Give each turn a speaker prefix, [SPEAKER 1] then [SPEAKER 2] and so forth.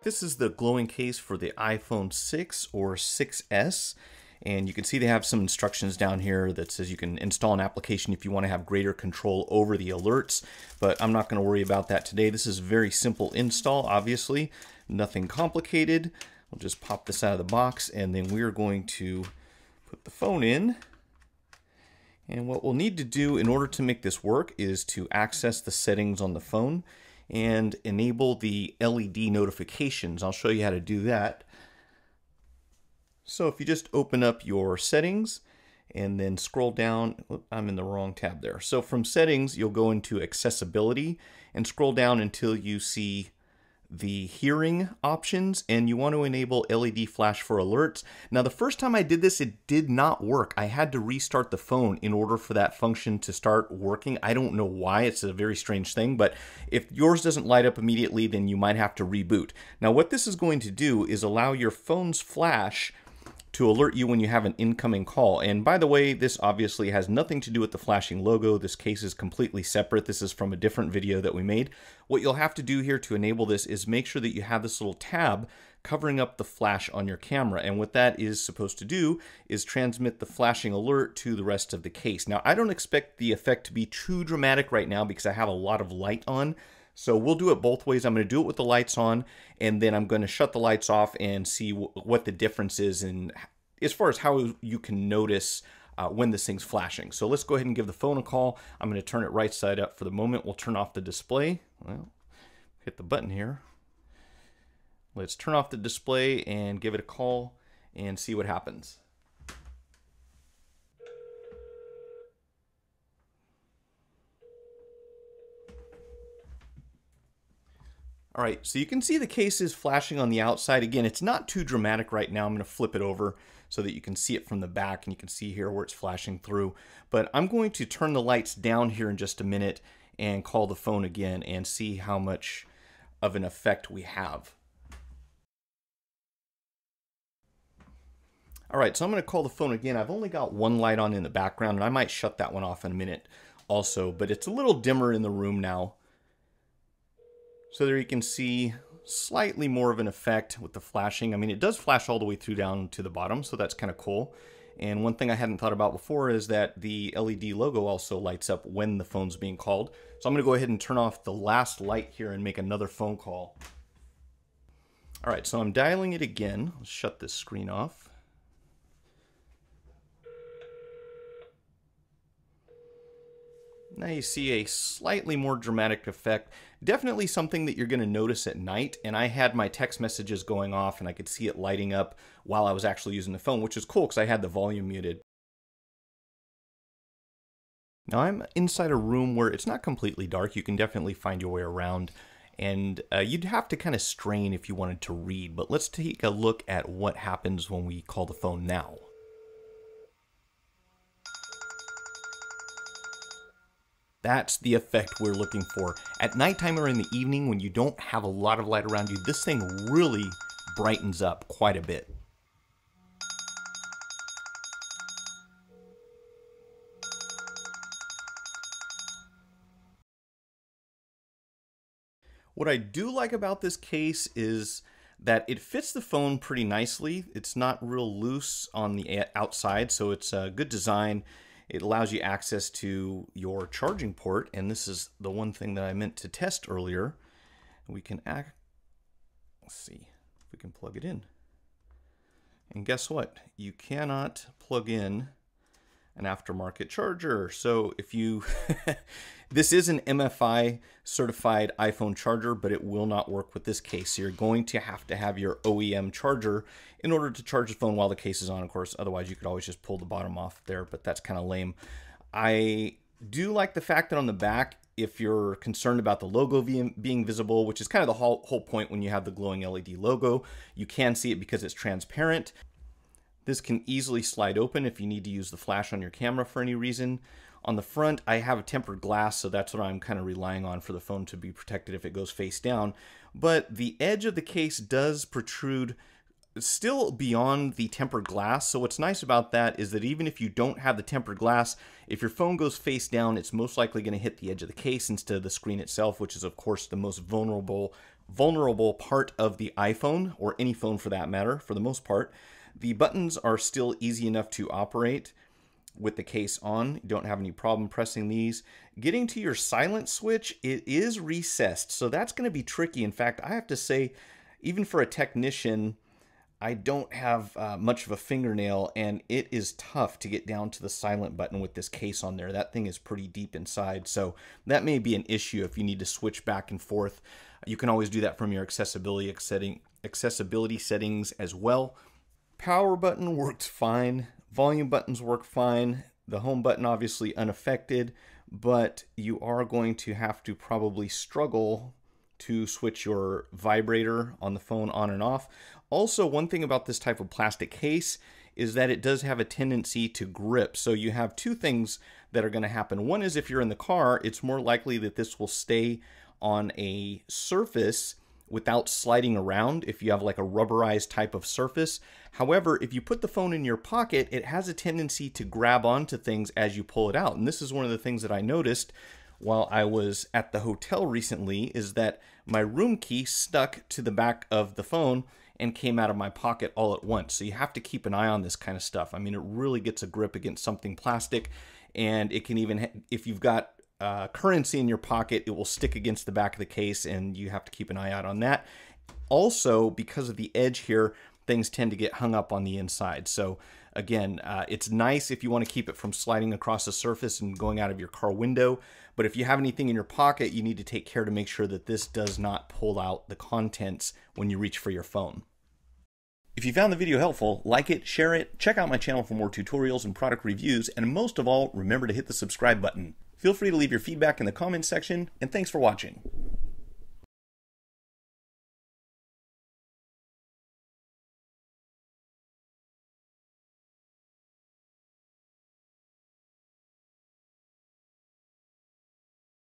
[SPEAKER 1] This is the glowing case for the iPhone 6 or 6S. And you can see they have some instructions down here that says you can install an application if you want to have greater control over the alerts, but I'm not going to worry about that today. This is a very simple install, obviously, nothing complicated. We'll just pop this out of the box, and then we're going to put the phone in. And what we'll need to do in order to make this work is to access the settings on the phone and enable the LED notifications. I'll show you how to do that. So if you just open up your settings and then scroll down, I'm in the wrong tab there. So from settings, you'll go into accessibility and scroll down until you see the hearing options, and you want to enable LED flash for alerts. Now, the first time I did this, it did not work. I had to restart the phone in order for that function to start working. I don't know why. It's a very strange thing, but if yours doesn't light up immediately, then you might have to reboot. Now, what this is going to do is allow your phone's flash to alert you when you have an incoming call. And by the way, this obviously has nothing to do with the flashing logo. This case is completely separate. This is from a different video that we made. What you'll have to do here to enable this is make sure that you have this little tab covering up the flash on your camera. And what that is supposed to do is transmit the flashing alert to the rest of the case. Now, I don't expect the effect to be too dramatic right now because I have a lot of light on. So we'll do it both ways. I'm going to do it with the lights on, and then I'm going to shut the lights off and see what the difference is in as far as how you can notice when this thing's flashing. So let's go ahead and give the phone a call. I'm going to turn it right side up for the moment. We'll turn off the display. Well, hit the button here. Let's turn off the display and give it a call and see what happens. All right, so you can see the case is flashing on the outside. Again, it's not too dramatic right now. I'm going to flip it over so that you can see it from the back, and you can see here where it's flashing through. But I'm going to turn the lights down here in just a minute and call the phone again and see how much of an effect we have. All right, so I'm going to call the phone again. I've only got one light on in the background, and I might shut that one off in a minute also, but it's a little dimmer in the room now. So there you can see slightly more of an effect with the flashing. I mean, it does flash all the way through down to the bottom, so that's kind of cool. And one thing I hadn't thought about before is that the LED logo also lights up when the phone's being called. So I'm going to go ahead and turn off the last light here and make another phone call. All right, so I'm dialing it again. Let's shut this screen off. Now you see a slightly more dramatic effect. Definitely something that you're going to notice at night. And I had my text messages going off and I could see it lighting up while I was actually using the phone, which is cool because I had the volume muted. Now I'm inside a room where it's not completely dark. You can definitely find your way around. And you'd have to kind of strain if you wanted to read. But let's take a look at what happens when we call the phone now. That's the effect we're looking for. At nighttime or in the evening when you don't have a lot of light around you, this thing really brightens up quite a bit. What I do like about this case is that it fits the phone pretty nicely. It's not real loose on the outside, so it's a good design. It allows you access to your charging port, and this is the one thing that I meant to test earlier. We can let's see if we can plug it in. And guess what? You cannot plug in an aftermarket charger. So if you, this is an MFI certified iPhone charger, but it will not work with this case. So you're going to have your OEM charger in order to charge the phone while the case is on, of course. Otherwise, you could always just pull the bottom off there, but that's kind of lame. I do like the fact that on the back, if you're concerned about the logo being visible, which is kind of the whole point when you have the glowing LED logo, you can see it because it's transparent. This can easily slide open if you need to use the flash on your camera for any reason. On the front, I have a tempered glass, so that's what I'm kind of relying on for the phone to be protected if it goes face down. But the edge of the case does protrude still beyond the tempered glass. So what's nice about that is that even if you don't have the tempered glass, if your phone goes face down, it's most likely going to hit the edge of the case instead of the screen itself, which is of course the most vulnerable vulnerable part of the iPhone, or any phone for that matter, for the most part. The buttons are still easy enough to operate with the case on. You don't have any problem pressing these. Getting to your silent switch, it is recessed, so that's going to be tricky. In fact, I have to say, even for a technician, I don't have much of a fingernail, and it is tough to get down to the silent button with this case on there. That thing is pretty deep inside, so that may be an issue if you need to switch back and forth. You can always do that from your accessibility settings as well. Power button works fine. Volume buttons work fine. The home button obviously unaffected, but you are going to have to probably struggle to switch your vibrator on the phone on and off. Also, one thing about this type of plastic case is that it does have a tendency to grip. So you have two things that are going to happen. One is if you're in the car, it's more likely that this will stay on a surface without sliding around if you have like a rubberized type of surface. However, if you put the phone in your pocket, it has a tendency to grab onto things as you pull it out. And this is one of the things that I noticed while I was at the hotel recently, is that my room key stuck to the back of the phone and came out of my pocket all at once. So you have to keep an eye on this kind of stuff. I mean, it really gets a grip against something plastic, and it can even, if you've got currency in your pocket, it will stick against the back of the case, and you have to keep an eye out on that. Also, because of the edge here, things tend to get hung up on the inside. So again, it's nice if you want to keep it from sliding across the surface and going out of your car window. But if you have anything in your pocket, you need to take care to make sure that this does not pull out the contents when you reach for your phone. If you found the video helpful, like it, share it, check out my channel for more tutorials and product reviews, and most of all, remember to hit the subscribe button. Feel free to leave your feedback in the comments section, and thanks for watching.